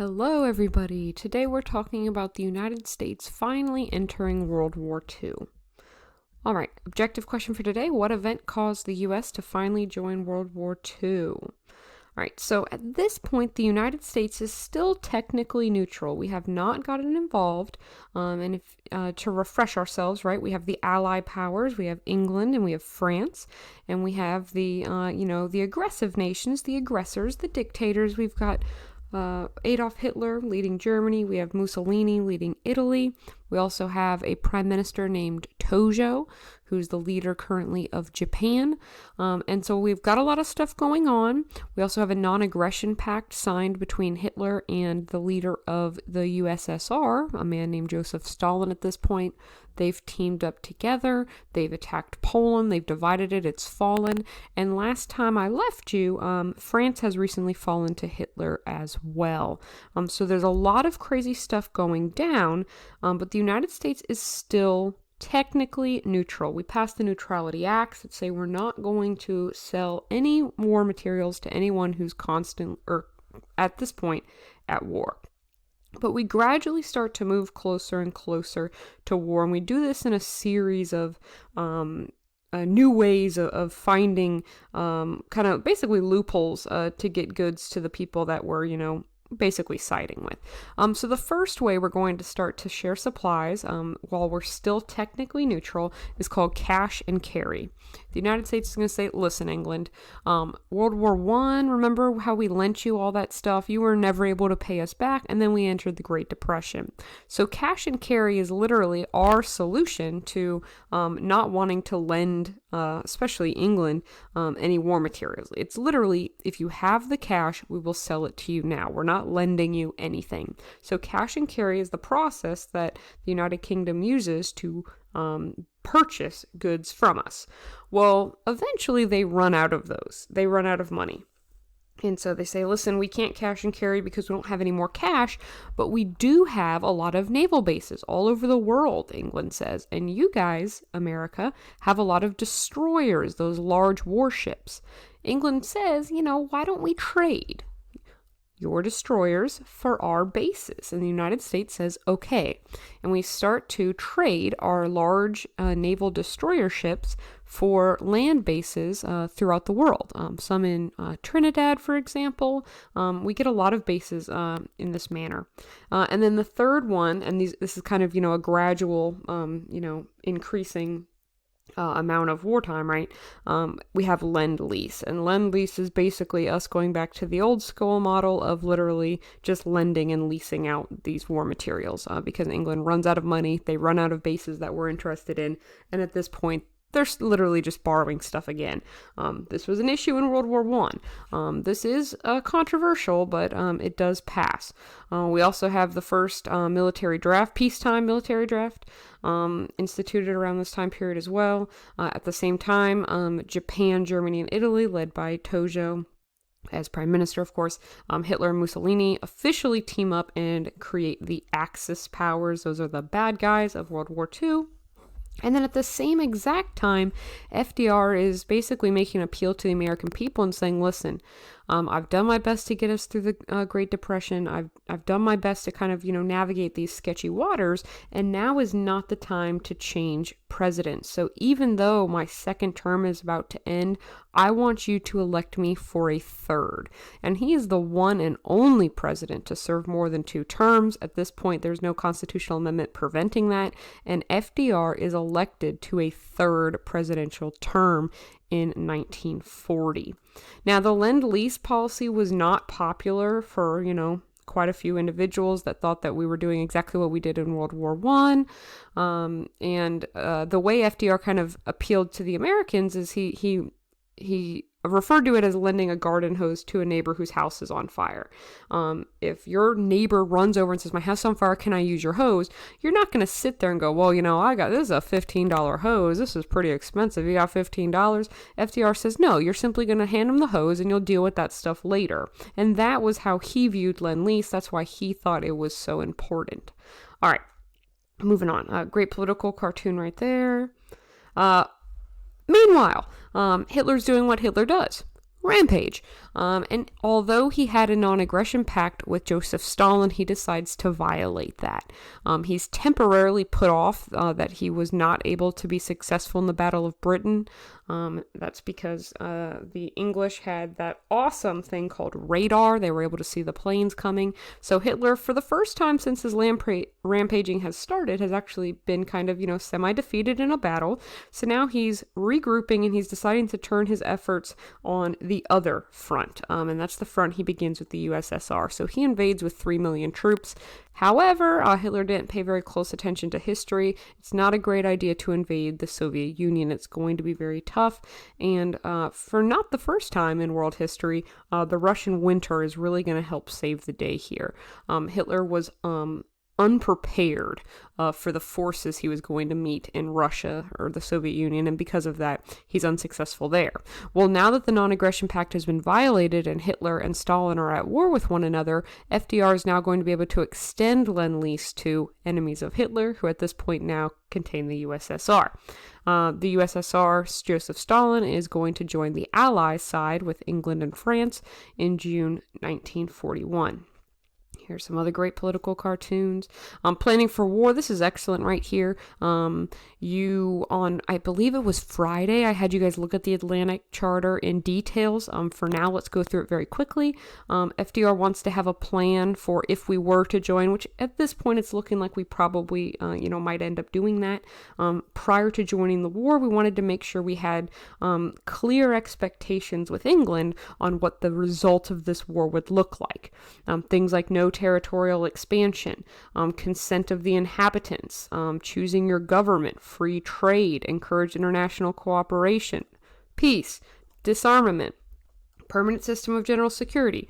Hello, everybody. Today we're talking about the United States finally entering World War II. All right, objective question for today. What event caused the U.S. to finally join World War II? All right, so at this point, the United States is still technically neutral. We have not gotten involved. To refresh ourselves, right, we have the Allied powers. We have England and we have France. And we have the aggressive nations, the aggressors, the dictators. We've got Adolf Hitler leading Germany. We have Mussolini leading Italy. We also have a prime minister named Tojo, who's the leader currently of Japan. And so we've got a lot of stuff going on. We also have a non-aggression pact signed between Hitler and the leader of the USSR, a man named Joseph Stalin at this point. They've teamed up together. They've attacked Poland. They've divided it. It's fallen. And last time I left you, France has recently fallen to Hitler as well. So there's a lot of crazy stuff going down, but the United States is still technically neutral. We passed the Neutrality Acts that say we're not going to sell any war materials to anyone who's at this point at war. But we gradually start to move closer and closer to war, and we do this in a series of new ways of finding kind of basically loopholes to get goods to the people that we're, basically siding with. So the first way we're going to start to share supplies while we're still technically neutral is called cash and carry. The United States is going to say, listen, England, World War I, remember how we lent you all that stuff? You were never able to pay us back, and then we entered the Great Depression. So cash and carry is literally our solution to not wanting to lend, especially England, any war materials. It's literally, if you have the cash, we will sell it to you now. We're not lending you anything. So cash and carry is the process that the United Kingdom uses to purchase goods from us. Well, eventually they run out of those. They run out of money. And so they say, listen, we can't cash and carry because we don't have any more cash, but we do have a lot of naval bases all over the world, England says. And you guys, America, have a lot of destroyers, those large warships. England says, why don't we trade your destroyers for our bases? And the United States says, okay. And we start to trade our large naval destroyer ships for land bases throughout the world. Some in Trinidad, for example. We get a lot of bases in this manner. And then the third one, and this is kind of, a gradual, increasing amount of wartime, right? We have lend-lease, and lend-lease is basically us going back to the old school model of literally just lending and leasing out these war materials because England runs out of money, they run out of bases that we're interested in, and at this point, they're literally just borrowing stuff again. This was an issue in World War I. This is controversial, but it does pass. We also have the first peacetime military draft, instituted around this time period as well. At the same time, Japan, Germany, and Italy, led by Tojo as prime minister, of course, Hitler and Mussolini officially team up and create the Axis powers. Those are the bad guys of World War II. And then at the same exact time, FDR is basically making an appeal to the American people and saying, listen, I've done my best to get us through the Great Depression. I've done my best to kind of, navigate these sketchy waters. And now is not the time to change presidents. So even though my second term is about to end, I want you to elect me for a third. And he is the one and only president to serve more than 2 terms. At this point, there's no constitutional amendment preventing that. And FDR is elected to a third presidential term in 1940. Now, the Lend-Lease policy was not popular for, quite a few individuals that thought that we were doing exactly what we did in World War I. And the way FDR kind of appealed to the Americans is he referred to it as lending a garden hose to a neighbor whose house is on fire. If your neighbor runs over and says, my house is on fire, can I use your hose? You're not going to sit there and go, well, this is a $15 hose. This is pretty expensive. You got $15. FDR says, no, you're simply going to hand him the hose and you'll deal with that stuff later. And that was how he viewed Lend-Lease. That's why he thought it was so important. All right, moving on. Great political cartoon right there. Meanwhile, Hitler's doing what Hitler does. rampage. And although he had a non-aggression pact with Joseph Stalin, he decides to violate that. He's temporarily put off that he was not able to be successful in the Battle of Britain. That's because the English had that awesome thing called radar. They were able to see the planes coming. So Hitler, for the first time since his rampaging has started, has actually been kind of, semi-defeated in a battle. So now he's regrouping and he's deciding to turn his efforts on the other front. And that's the front he begins with the USSR. So he invades with 3 million troops. However, Hitler didn't pay very close attention to history. It's not a great idea to invade the Soviet Union. It's going to be very tough. And for not the first time in world history, the Russian winter is really going to help save the day here. Hitler was unprepared for the forces he was going to meet in Russia or the Soviet Union, and because of that, he's unsuccessful there. Well, now that the non-aggression pact has been violated and Hitler and Stalin are at war with one another, FDR is now going to be able to extend Lend-Lease to enemies of Hitler, who at this point now contain the USSR. The USSR, Joseph Stalin, is going to join the Allies side with England and France in June 1941. Here's some other great political cartoons. Planning for war. This is excellent right here. I believe it was Friday, I had you guys look at the Atlantic Charter in details. For now, let's go through it very quickly. FDR wants to have a plan for if we were to join, which at this point it's looking like we probably, might end up doing that. Prior to joining the war, we wanted to make sure we had clear expectations with England on what the result of this war would look like. Things like no territorial expansion, consent of the inhabitants, choosing your government, free trade, encourage international cooperation, peace, disarmament, permanent system of general security.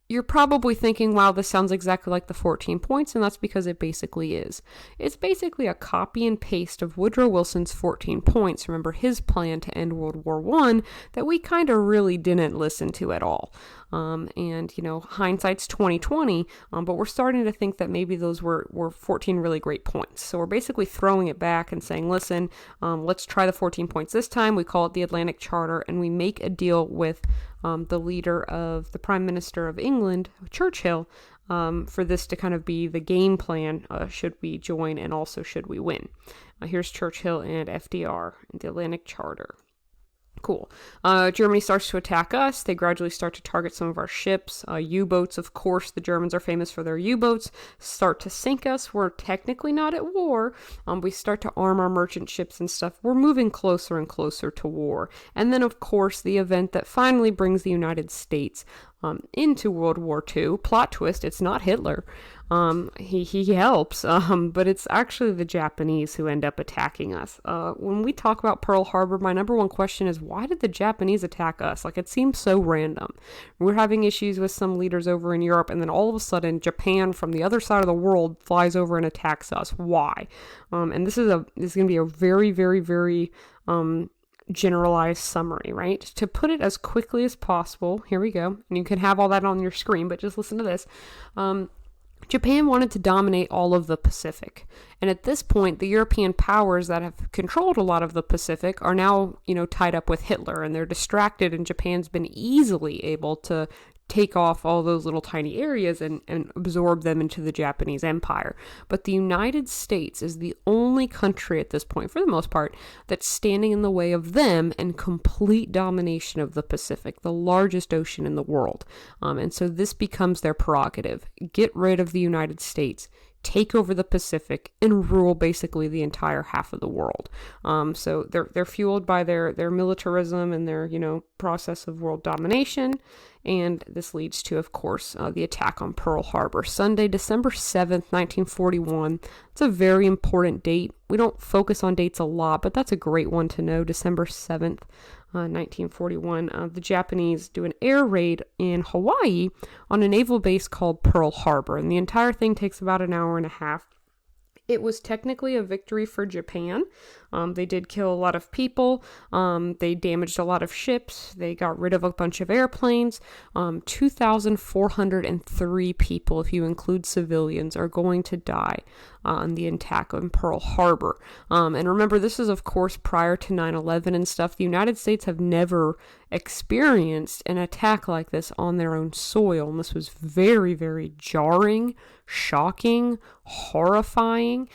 You're probably thinking, wow, this sounds exactly like the 14 points, and that's because it basically is. It's basically a copy and paste of Woodrow Wilson's 14 points. Remember his plan to end World War I that we kind of really didn't listen to at all. Hindsight's 20/20, but we're starting to think that maybe those were 14 really great points. So we're basically throwing it back and saying, listen, let's try the 14 points this time. We call it the Atlantic Charter, and we make a deal with the Prime Minister of England, Churchill, for this to kind of be the game plan, should we join and also should we win. Here's Churchill and FDR in the Atlantic Charter. Cool. Germany starts to attack us. They gradually start to target some of our ships. U-boats, of course, the Germans are famous for their U-boats, start to sink us. We're technically not at war. We start to arm our merchant ships and stuff. We're moving closer and closer to war. And then, of course, the event that finally brings the United States into World War II. Plot twist, it's not Hitler. He helps, but it's actually the Japanese who end up attacking us. When we talk about Pearl Harbor, my number one question is, why did the Japanese attack us? Like, it seems so random. We're having issues with some leaders over in Europe, and then all of a sudden, Japan from the other side of the world flies over and attacks us. Why? And this is going to be a very, very, very generalized summary, right? To put it as quickly as possible, here we go, and you can have all that on your screen, but just listen to this. Japan wanted to dominate all of the Pacific. And at this point, the European powers that have controlled a lot of the Pacific are now, tied up with Hitler, and they're distracted, and Japan's been easily able to take off all those little tiny areas and absorb them into the Japanese Empire. But the United States is the only country at this point, for the most part, that's standing in the way of them and complete domination of the Pacific, the largest ocean in the world. And so this becomes their prerogative. Get rid of the United States, take over the Pacific, and rule basically the entire half of the world. So they're fueled by their militarism and their process of world domination. And this leads to, of course, the attack on Pearl Harbor. Sunday, December 7th, 1941. It's a very important date. We don't focus on dates a lot, but that's a great one to know. December 7th, 1941. The Japanese do an air raid in Hawaii on a naval base called Pearl Harbor. And the entire thing takes about an hour and a half. It was technically a victory for Japan. They did kill a lot of people. They damaged a lot of ships. They got rid of a bunch of airplanes. 2,403 people, if you include civilians, are going to die on the attack on Pearl Harbor. And remember, this is, of course, prior to 9/11 and stuff. The United States have never experienced an attack like this on their own soil. And this was very, very jarring, shocking, horrifying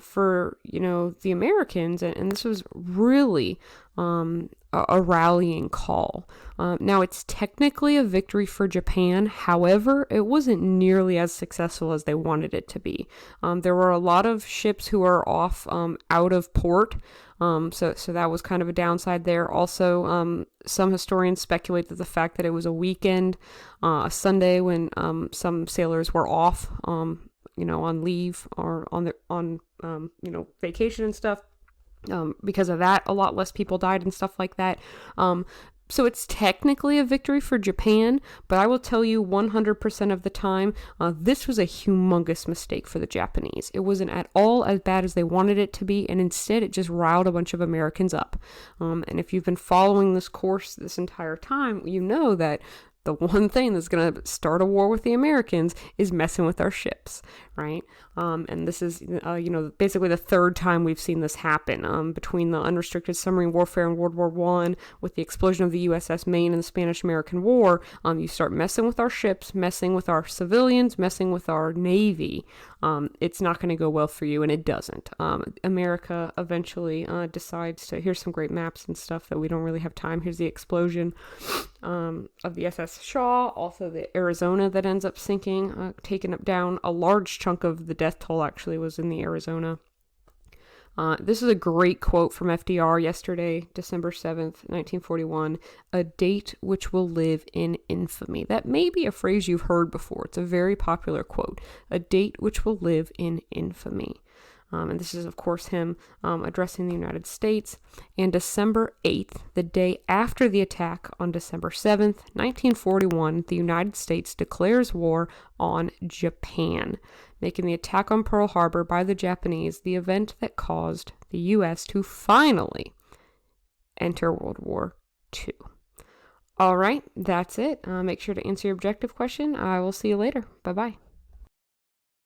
for, the Americans. And this was really a rallying call. Now, it's technically a victory for Japan. However, it wasn't nearly as successful as they wanted it to be. There were a lot of ships who were off out of port. So that was kind of a downside there. Also, some historians speculate that the fact that it was a weekend, a Sunday when some sailors were off, on leave or on vacation and stuff. Because of that, a lot less people died and stuff like that. So it's technically a victory for Japan, but I will tell you 100% of the time, this was a humongous mistake for the Japanese. It wasn't at all as bad as they wanted it to be, and instead it just riled a bunch of Americans up. And if you've been following this course this entire time, you know that the one thing that's going to start a war with the Americans is messing with our ships, right? And this is, basically the third time we've seen this happen between the unrestricted submarine warfare in World War I with the explosion of the USS Maine in the Spanish-American War. You start messing with our ships, messing with our civilians, messing with our Navy. It's not going to go well for you, and it doesn't. America eventually decides to, here's some great maps and stuff that we don't really have time. Here's the explosion of the SS Shaw, also the Arizona that ends up sinking, taking up down a large chunk of the death toll actually was in the Arizona. This is a great quote from FDR yesterday, December 7th, 1941, "A date which will live in infamy." That may be a phrase you've heard before. It's a very popular quote. A date which will live in infamy. And this is, of course, him addressing the United States. And December 8th, the day after the attack on December 7th, 1941, the United States declares war on Japan, making the attack on Pearl Harbor by the Japanese the event that caused the U.S. to finally enter World War II. All right, that's it. Make sure to answer your objective question. I will see you later. Bye-bye.